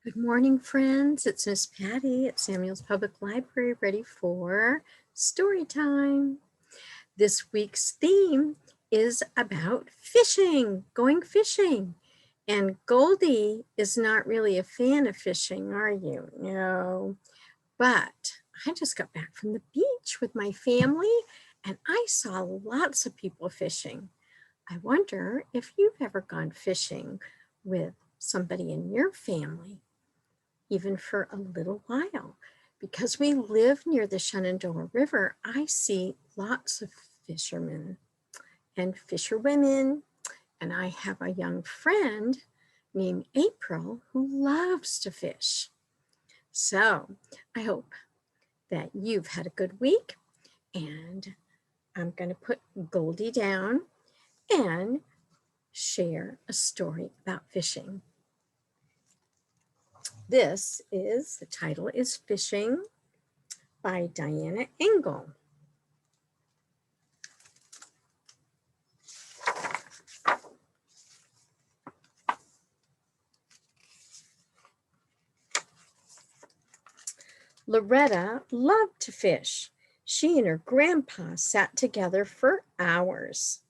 Good morning, friends. It's Miss Patty at Samuel's Public Library, ready for story time. This week's theme is about fishing, going fishing. And Goldie is not really a fan of fishing, are you? No. But I just got back from the beach with my family and I saw lots of people fishing. I wonder if you've ever gone fishing with somebody in your family, even for a little while. Because we live near the Shenandoah River, I see lots of fishermen and fisherwomen, and I have a young friend named April who loves to fish. So I hope that you've had a good week, and I'm going to put Goldie down and share a story about fishing. The title is Fishing by Diana Engel. Loretta loved to fish. She and her grandpa sat together for hours,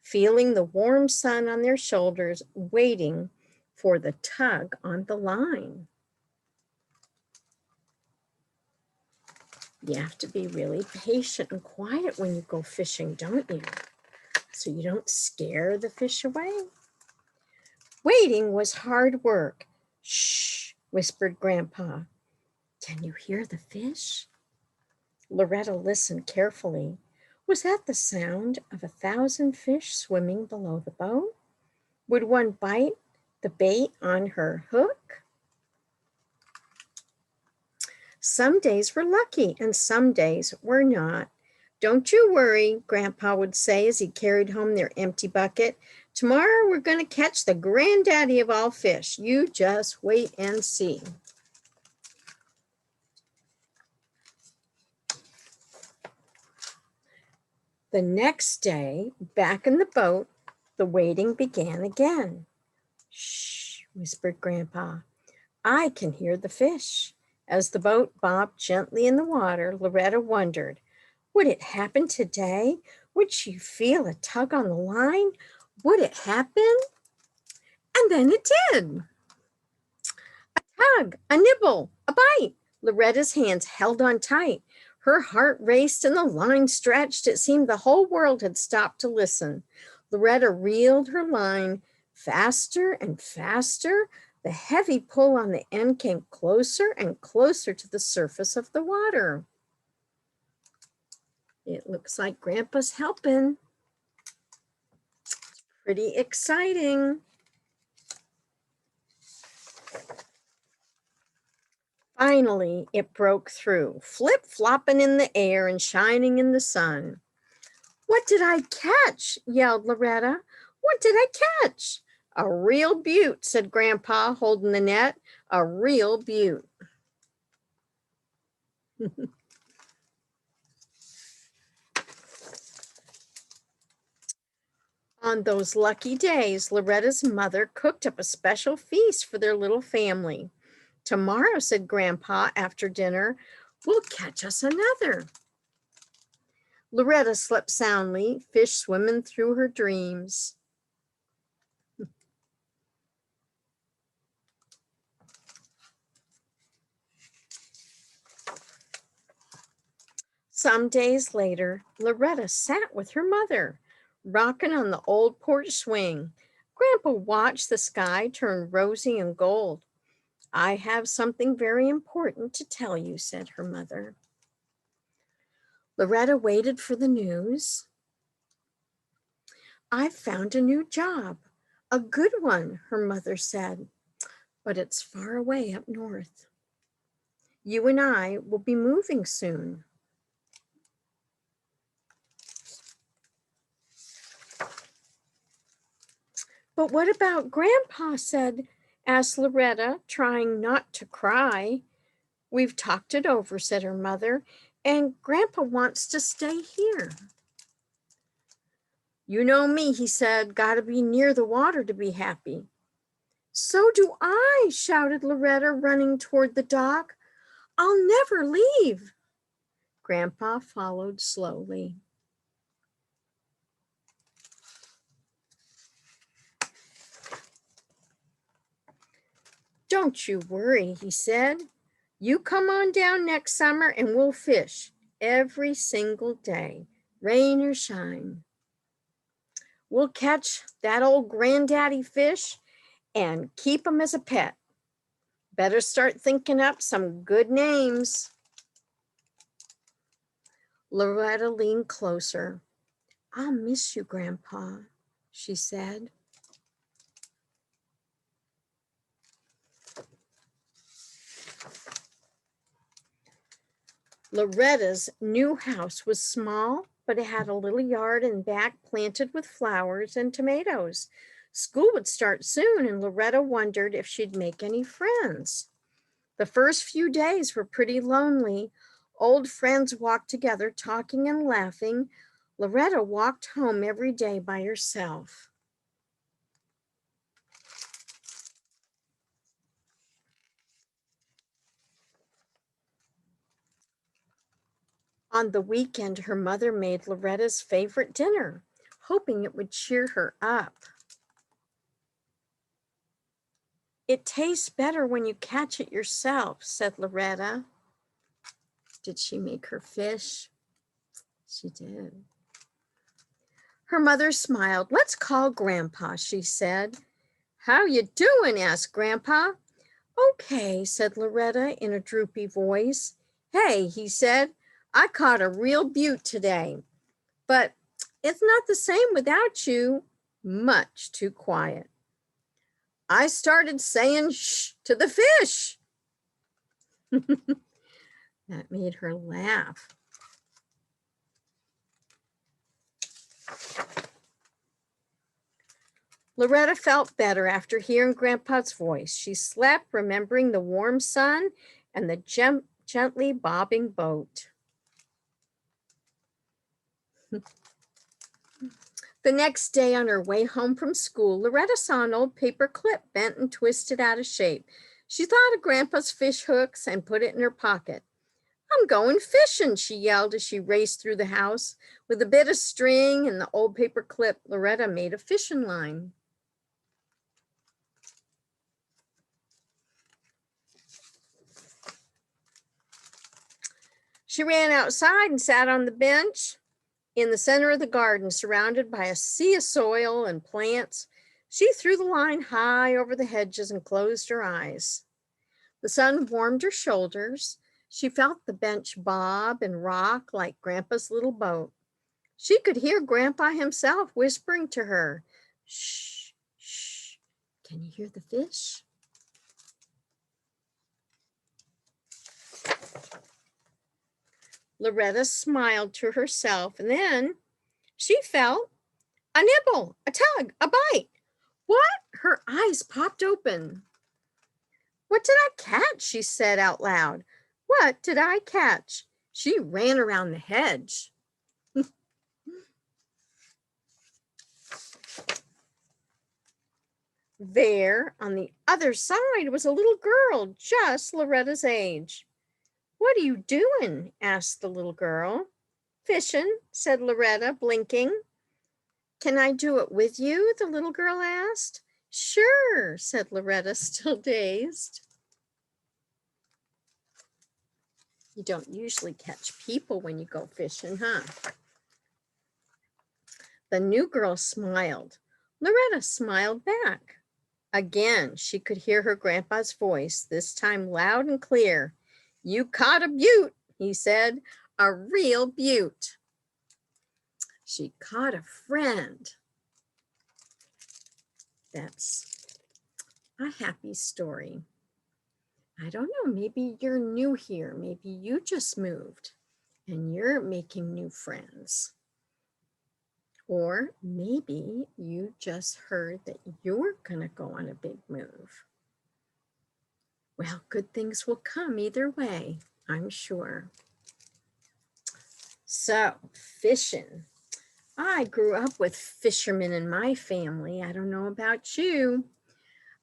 feeling the warm sun on their shoulders, waiting for the tug on the line. You have to be really patient and quiet when you go fishing, don't you? So you don't scare the fish away. Waiting was hard work. Shh, whispered Grandpa. Can you hear the fish? Loretta listened carefully. Was that the sound of 1,000 fish swimming below the boat? Would one bite the bait on her hook? Some days were lucky and some days were not. Don't you worry, Grandpa would say as he carried home their empty bucket. Tomorrow we're going to catch the granddaddy of all fish. You just wait and see. The next day, back in the boat, the waiting began again. Shh, whispered Grandpa. I can hear the fish. As the boat bobbed gently in the water, Loretta wondered, would it happen today? Would she feel a tug on the line? Would it happen? And then it did. A tug, a nibble, a bite. Loretta's hands held on tight. Her heart raced and the line stretched. It seemed the whole world had stopped to listen. Loretta reeled her line faster and faster. The heavy pull on the end came closer and closer to the surface of the water. It looks like Grandpa's helping. Pretty exciting. Finally, it broke through, flip-flopping in the air and shining in the sun. What did I catch? Yelled Loretta. What did I catch? A real beaut, said Grandpa, holding the net. A real beaut. On those lucky days, Loretta's mother cooked up a special feast for their little family. Tomorrow, said Grandpa after dinner, we'll catch us another. Loretta slept soundly, fish swimming through her dreams. Some days later, Loretta sat with her mother, rocking on the old porch swing. Grandpa watched the sky turn rosy and gold. I have something very important to tell you, said her mother. Loretta waited for the news. I've found a new job, a good one, her mother said, but it's far away up north. You and I will be moving soon. But what about Grandpa, asked Loretta, trying not to cry. We've talked it over, said her mother, and Grandpa wants to stay here. You know me, he said, gotta be near the water to be happy. So do I, shouted Loretta, running toward the dock. I'll never leave. Grandpa followed slowly. Don't you worry, he said. You come on down next summer and we'll fish every single day, rain or shine. We'll catch that old granddaddy fish and keep him as a pet. Better start thinking up some good names. Loretta leaned closer. I'll miss you, Grandpa, she said. Loretta's new house was small, but it had a little yard and back planted with flowers and tomatoes. School would start soon, and Loretta wondered if she'd make any friends. The first few days were pretty lonely. Old friends walked together, talking and laughing. Loretta walked home every day by herself. On the weekend, her mother made Loretta's favorite dinner, hoping it would cheer her up. It tastes better when you catch it yourself, said Loretta. Did she make her fish? She did. Her mother smiled. Let's call Grandpa, she said. How you doing? Asked Grandpa. Okay, said Loretta in a droopy voice. Hey, he said, I caught a real beaut today, but it's not the same without you. Much too quiet. I started saying shh to the fish. That made her laugh. Loretta felt better after hearing Grandpa's voice. She slept, remembering the warm sun and the gently bobbing boat. The next day, on her way home from school, Loretta saw an old paper clip bent and twisted out of shape. She thought of Grandpa's fish hooks and put it in her pocket. I'm going fishing, she yelled as she raced through the house. With a bit of string and the old paper clip, Loretta made a fishing line. She ran outside and sat on the bench in the center of the garden, surrounded by a sea of soil and plants. She threw the line high over the hedges and closed her eyes. The sun warmed her shoulders. She felt the bench bob and rock like Grandpa's little boat. She could hear Grandpa himself whispering to her, shh, shh, can you hear the fish? Loretta smiled to herself, and then she felt a nibble, a tug, a bite. What? Her eyes popped open. What did I catch? She said out loud. What did I catch? She ran around the hedge. There, on the other side, was a little girl just Loretta's age. What are you doing? Asked the little girl. Fishing, said Loretta, blinking. Can I do it with you? The little girl asked. Sure, said Loretta, still dazed. You don't usually catch people when you go fishing, huh? The new girl smiled. Loretta smiled back. Again, she could hear her grandpa's voice, this time loud and clear. You caught a beaut, he said, a real beaut. She caught a friend. That's a happy story. I don't know, maybe you're new here. Maybe you just moved and you're making new friends. Or maybe you just heard that you're going to go on a big move. Well, good things will come either way, I'm sure. So, fishing. I grew up with fishermen in my family. I don't know about you.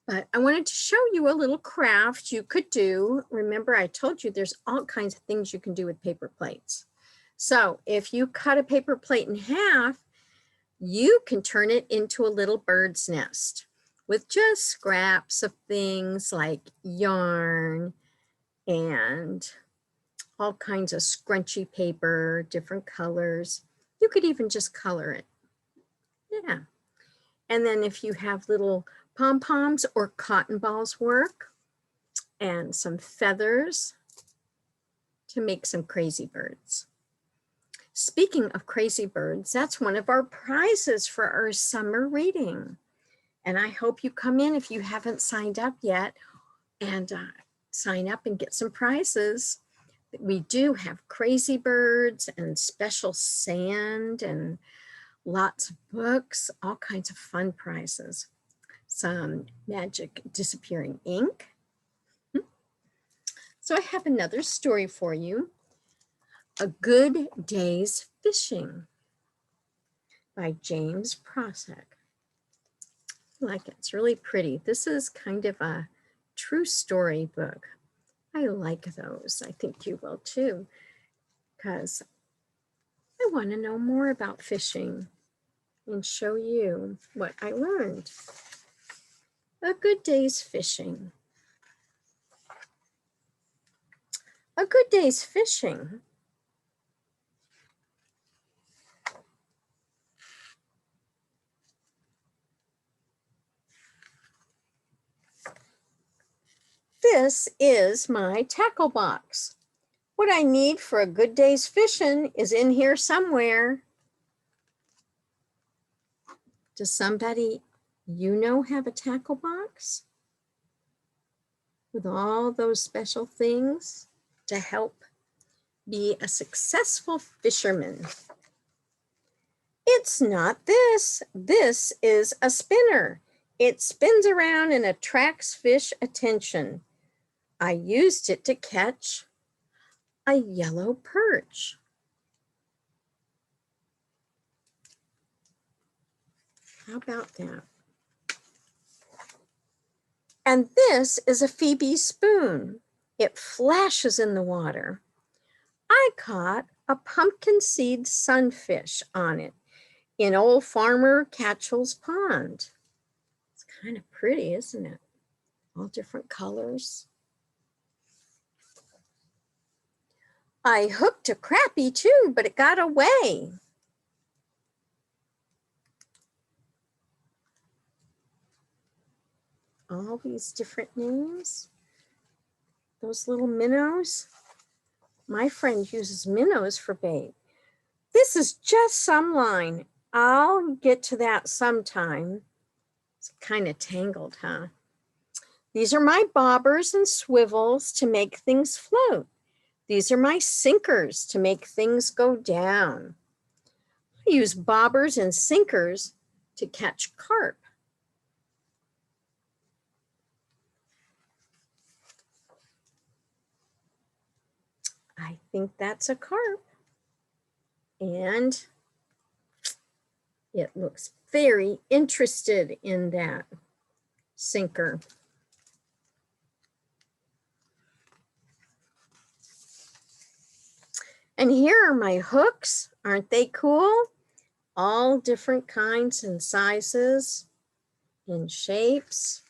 But I wanted to show you a little craft you could do. Remember, I told you there's all kinds of things you can do with paper plates. So if you cut a paper plate in half, you can turn it into a little bird's nest with just scraps of things like yarn and all kinds of scrunchy paper, different colors. You could even just color it. Yeah. And then if you have little pom-poms or cotton balls work, and some feathers to make some crazy birds. Speaking of crazy birds, that's one of our prizes for our summer reading. And I hope you come in if you haven't signed up yet and sign up and get some prizes. We do have crazy birds and special sand and lots of books, all kinds of fun prizes. Some magic disappearing ink. So I have another story for you. A Good Day's Fishing by James Prosek. I like it. It's really pretty. This is kind of a true story book. I like those. I think you will too, because I want to know more about fishing and show you what I learned. A Good Day's Fishing. A Good Day's Fishing. This is my tackle box. What I need for a good day's fishing is in here somewhere. Does somebody you know have a tackle box with all those special things to help be a successful fisherman? It's not this. This is a spinner. It spins around and attracts fish attention. I used it to catch a yellow perch. How about that? And this is a Phoebe spoon. It flashes in the water. I caught a pumpkin seed sunfish on it in old Farmer Catchell's pond. It's kind of pretty, isn't it? All different colors. I hooked a crappie too, but it got away. All these different names. Those little minnows. My friend uses minnows for bait. This is just some line. I'll get to that sometime. It's kind of tangled, huh? These are my bobbers and swivels to make things float. These are my sinkers to make things go down. I use bobbers and sinkers to catch carp. I think that's a carp. And it looks very interested in that sinker. And here are my hooks. Aren't they cool? All different kinds and sizes and shapes.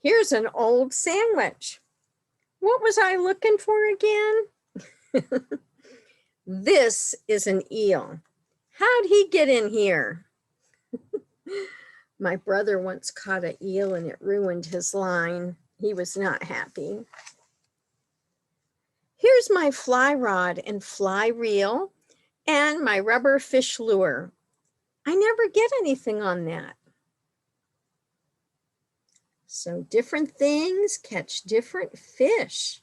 Here's an old sandwich. What was I looking for again? This is an eel. How'd he get in here? My brother once caught an eel and it ruined his line. He was not happy. Here's my fly rod and fly reel and my rubber fish lure. I never get anything on that. So different things catch different fish.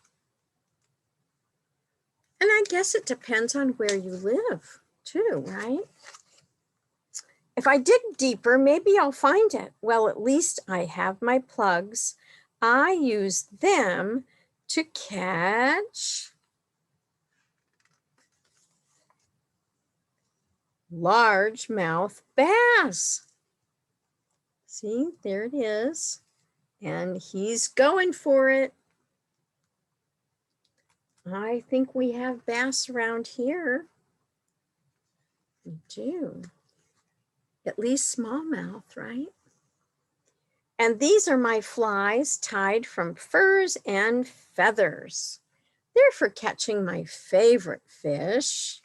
And I guess it depends on where you live too, right? If I dig deeper, maybe I'll find it. Well, at least I have my plugs. I use them to catch largemouth bass. See, there it is. And he's going for it. I think we have bass around here. We do. At least smallmouth, right? And these are my flies tied from furs and feathers. They're for catching my favorite fish,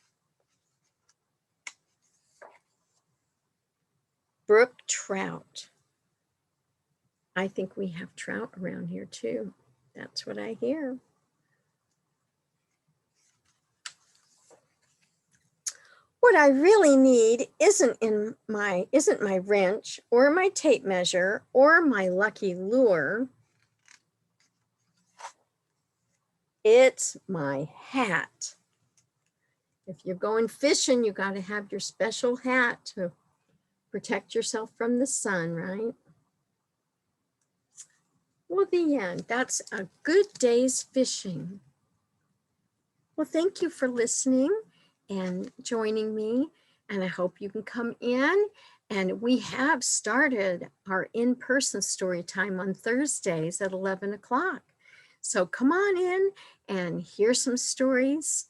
brook trout. I think we have trout around here too. That's what I hear. What I really need isn't my wrench or my tape measure or my lucky lure. It's my hat. If you're going fishing, you got to have your special hat to protect yourself from the sun, right? Well, the end. That's a good day's fishing. Well, thank you for listening and joining me. And I hope you can come in. And we have started our in-person story time on Thursdays at 11 o'clock. So come on in and hear some stories.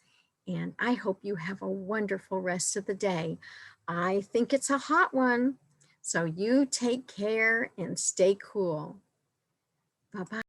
And I hope you have a wonderful rest of the day. I think it's a hot one. So you take care and stay cool. Bye-bye.